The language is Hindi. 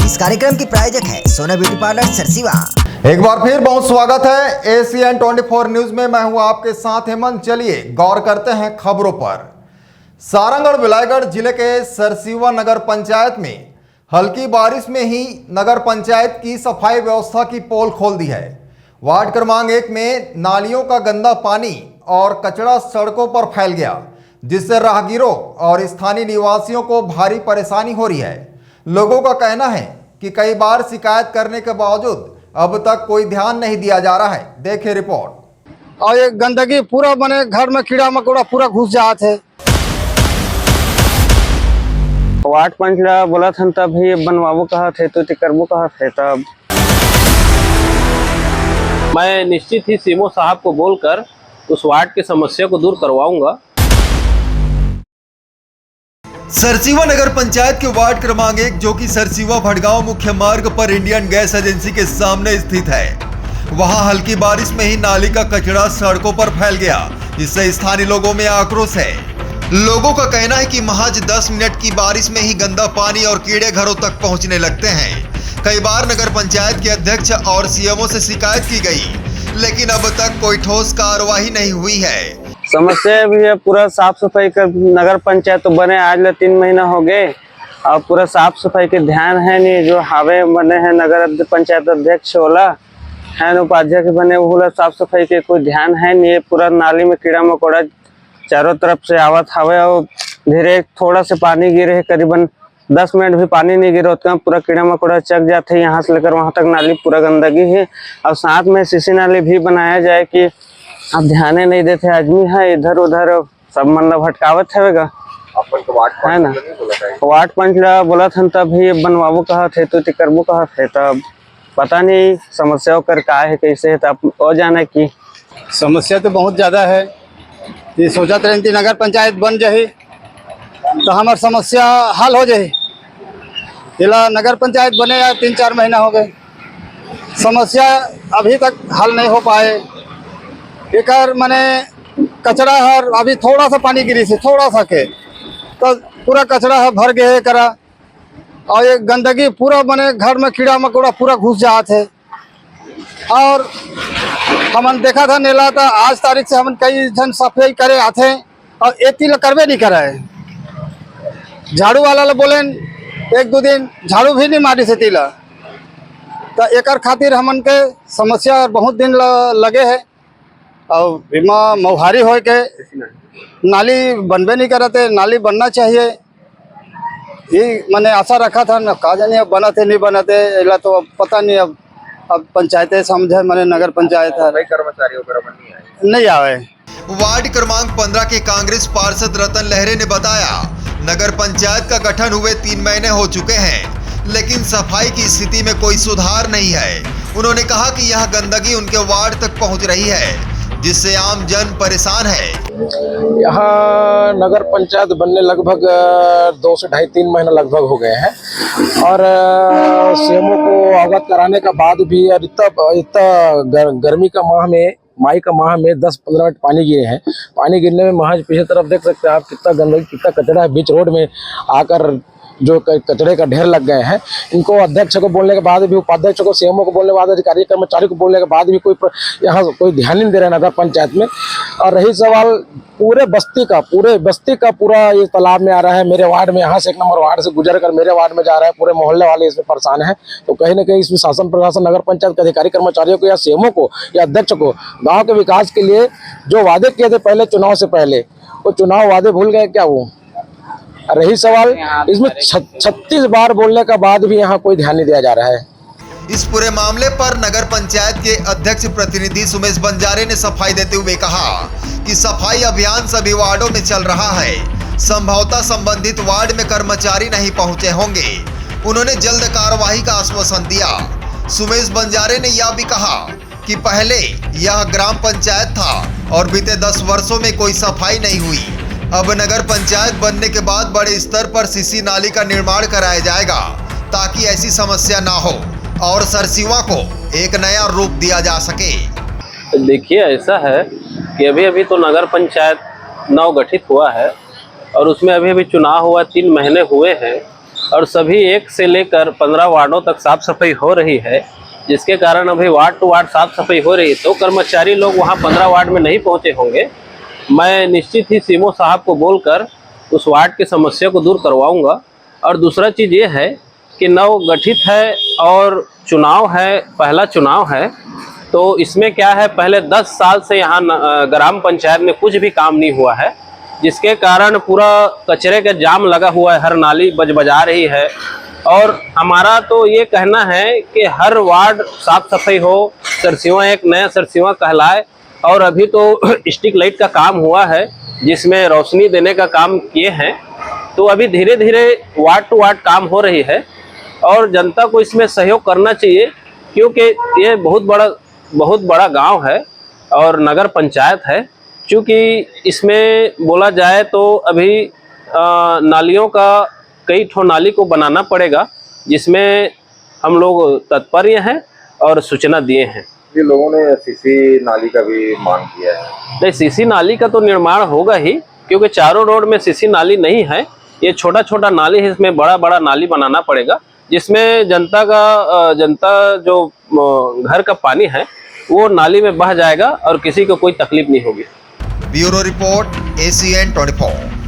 इस कार्यक्रम की प्रायोजक है सोना ब्यूटी पार्लर सरसीवा। एक बार फिर बहुत स्वागत है ACN 24 न्यूज में। मैं हूं आपके साथ हेमंत। चलिए गौर करते हैं खबरों पर। सारंगढ़ बिलायगढ़ जिले के सरसीवा नगर पंचायत में हल्की बारिश में ही नगर पंचायत की सफाई व्यवस्था की पोल खोल दी है। वार्ड क्रमांक 1 में नालियों का गंदा पानी और कचरा सड़कों पर फैल गया, जिससे राहगीरों और स्थानीय निवासियों को भारी परेशानी हो रही है। लोगों का कहना है कि कई बार शिकायत करने के बावजूद अब तक कोई ध्यान नहीं दिया जा रहा है। देखिए रिपोर्ट। और ये गंदगी पूरा बने, घर में कीड़ा मकोड़ा पूरा घुस जाते है। वार्ड पंच ला बोला था तब ही बनवाबो कहा थे तो करबो कहा थे तब। मैं निश्चित ही सीएमओ साहब को बोलकर उस वार्ड की समस्या को दूर करवाऊंगा। सरसीवा नगर पंचायत के वार्ड क्रमांक 1 जो कि सरसीवा भटगांव मुख्य मार्ग पर इंडियन गैस एजेंसी के सामने स्थित है, वहां हल्की बारिश में ही नाली का कचरा सड़कों पर फैल गया, जिससे स्थानीय लोगों में आक्रोश है। लोगों का कहना है कि महज 10 मिनट की बारिश में ही गंदा पानी और कीड़े घरों तक पहुंचने लगते हैं। कई बार नगर पंचायत के अध्यक्ष और सीएमओ से शिकायत की गई, लेकिन अब तक कोई ठोस कार्रवाई नहीं हुई है। समस्या भी है, पूरा साफ सफाई का नगर पंचायत तो बने आज ले 3 महीना हो गए और पूरा साफ सफाई के ध्यान है नहीं। जो हावे बने हैं नगर पंचायत अध्यक्ष वाला है, उपाध्यक्ष बने वो साफ सफाई के कोई ध्यान है नहीं। पूरा नाली में कीड़ा मकोड़ा चारों तरफ से आवत हवे और धीरे थोड़ा से पानी गिरे है, करीबन 10 मिनट भी पानी नहीं गिरा तो पूरा कीड़ा मकोड़ा चक जाते हैं। यहाँ से लेकर वहाँ तक नाली पूरा गंदगी है। और साथ में सीसी नाली भी बनाया जाए कि अब ध्यान नहीं देते, आदमी है इधर उधर सब मतलब भटकावत है ना। वार्ड पंच ला बोला था तब ही बनवाबो कहा थे तो करबो कहा थे तब। पता नहीं समस्या कर का है कैसे है, तब और जाना की समस्या तो बहुत ज्यादा है। ये सोचते रहे नगर पंचायत बन जाए तो हमार समस्या हल हो जाए। जिला नगर पंचायत बने या 3-4 महीना हो गए, समस्या अभी तक हल नहीं हो पाए। एक माने कचरा है, अभी थोड़ा सा पानी गिरी से थोड़ा सा के तो पूरा कचरा है भर गए करा। और ये गंदगी पूरा बने, घर में कीड़ा मकोड़ा पूरा घुस जाते है। और हमन देखा था नेला था, आज तारीख से हमन कई जन सफाई करे आते हैं और एती ला करवे नहीं करा है। झाड़ू वाला ला बोले 1-2 दिन झाड़ू भी नहीं मारी से तीला, तो एकर खातिर हमन के समस्या बहुत दिन लगे है। और बीमा मौहारी हो के नाली बनबे नहीं करते, नाली बनना चाहिए। ये मैंने आशा रखा था ना, कहा जानी अब बनाते नहीं बनाते इला तो अब पता नहीं। अब पंचायतें समझे मैंने नगर पंचायत है, कर्मचारी नहीं आवे। वार्ड क्रमांक 15 के कांग्रेस पार्षद रतन लहरे ने बताया, नगर पंचायत का गठन हुए 3 महीने हो चुके हैं, लेकिन सफाई की स्थिति में कोई सुधार नहीं है। उन्होंने कहा कि यह गंदगी उनके वार्ड तक पहुंच रही है, जिससे आम जन परेशान है। यहाँ नगर पंचायत बनने लगभग 2 से 2.5-3 महीना लगभग हो गए हैं और सीएमओ को अवगत कराने का बाद भी और इतना गर्मी का माह में, मई का माह में 10-15 मिनट पानी गिरे हैं। पानी गिरने में महज पीछे तरफ देख सकते हैं आप कितना गंदगी, कितना कचरा है। बीच रोड में आकर जो कचरे का ढेर लग गए हैं। इनको अध्यक्ष को बोलने के बाद भी, उपाध्यक्ष को, सीएमओ को बोलने के बाद, अधिकारी कर्मचारी को बोलने के बाद भी यहाँ कोई ध्यान नहीं दे रहा है नगर पंचायत में। और रही सवाल पूरे बस्ती का पूरा ये तालाब में आ रहा है। मेरे वार्ड में, यहाँ से 1 नंबर वार्ड से गुजर कर मेरे वार्ड में जा रहा है। पूरे मोहल्ले वाले इसमें परेशान है। तो कहीं ना कहीं इसमें शासन प्रशासन, नगर पंचायत के अधिकारी कर्मचारियों को या सीएमओ को या अध्यक्ष को गाँव के विकास के लिए जो वादे किए थे पहले चुनाव से पहले, वो चुनाव वादे भूल गए क्या वो? रही सवाल इसमें 36 बार बोलने का बाद भी यहाँ कोई ध्यान नहीं दिया जा रहा है। इस पूरे मामले पर नगर पंचायत के अध्यक्ष प्रतिनिधि सुमेश बंजारे ने सफाई देते हुए कहा कि सफाई अभियान सभी वार्डों में चल रहा है। संभवतः संबंधित वार्ड में कर्मचारी नहीं पहुंचे होंगे। उन्होंने जल्द कार्रवाई का आश्वासन दिया। सुमेश बंजारे ने यह भी कहा कि पहले यह ग्राम पंचायत था और बीते 10 वर्षों में कोई सफाई नहीं हुई। अब नगर पंचायत बनने के बाद बड़े स्तर पर सीसी नाली का निर्माण कराया जाएगा, ताकि ऐसी समस्या ना हो और सरसीवा को एक नया रूप दिया जा सके। देखिए, ऐसा है कि अभी तो नगर पंचायत नव गठित हुआ है और उसमें अभी चुनाव हुआ 3 महीने हुए हैं और सभी 1 से लेकर 15 वार्डों तक साफ सफाई हो रही है, जिसके कारण अभी वार्ड टू वार्ड साफ सफाई हो रही है। तो कर्मचारी लोग वहाँ 15 वार्ड में नहीं पहुँचे होंगे। मैं निश्चित ही सीएमओ साहब को बोलकर उस वार्ड की समस्या को दूर करवाऊंगा। और दूसरा चीज़ ये है कि नव गठित है और चुनाव है, पहला चुनाव है, तो इसमें क्या है, पहले 10 साल से यहाँ ग्राम पंचायत में कुछ भी काम नहीं हुआ है, जिसके कारण पूरा कचरे का जाम लगा हुआ है, हर नाली बजा रही है। और हमारा तो ये कहना है कि हर वार्ड साफ सफाई हो, सरसीवा एक नया सरसीवा कहलाए। और अभी तो स्ट्रीट लाइट का काम हुआ है, जिसमें रोशनी देने का काम किए हैं। तो अभी धीरे धीरे वार्ड टू वार्ड काम हो रही है और जनता को इसमें सहयोग करना चाहिए, क्योंकि ये बहुत बड़ा गांव है और नगर पंचायत है। क्योंकि इसमें बोला जाए तो अभी नालियों का कई ठो नाली को बनाना पड़ेगा, जिसमें हम लोग तत्पर हैं और सूचना दिए हैं। ये लोगों ने सीसी नाली का भी मांग किया है। नहीं, सीसी नाली का तो निर्माण होगा ही, क्योंकि चारों रोड में सीसी नाली नहीं है। ये छोटा छोटा नाली है, इसमें बड़ा बड़ा नाली बनाना पड़ेगा, जिसमें जनता जो घर का पानी है वो नाली में बह जाएगा और किसी को कोई तकलीफ नहीं होगी। Bureau report ACN 24।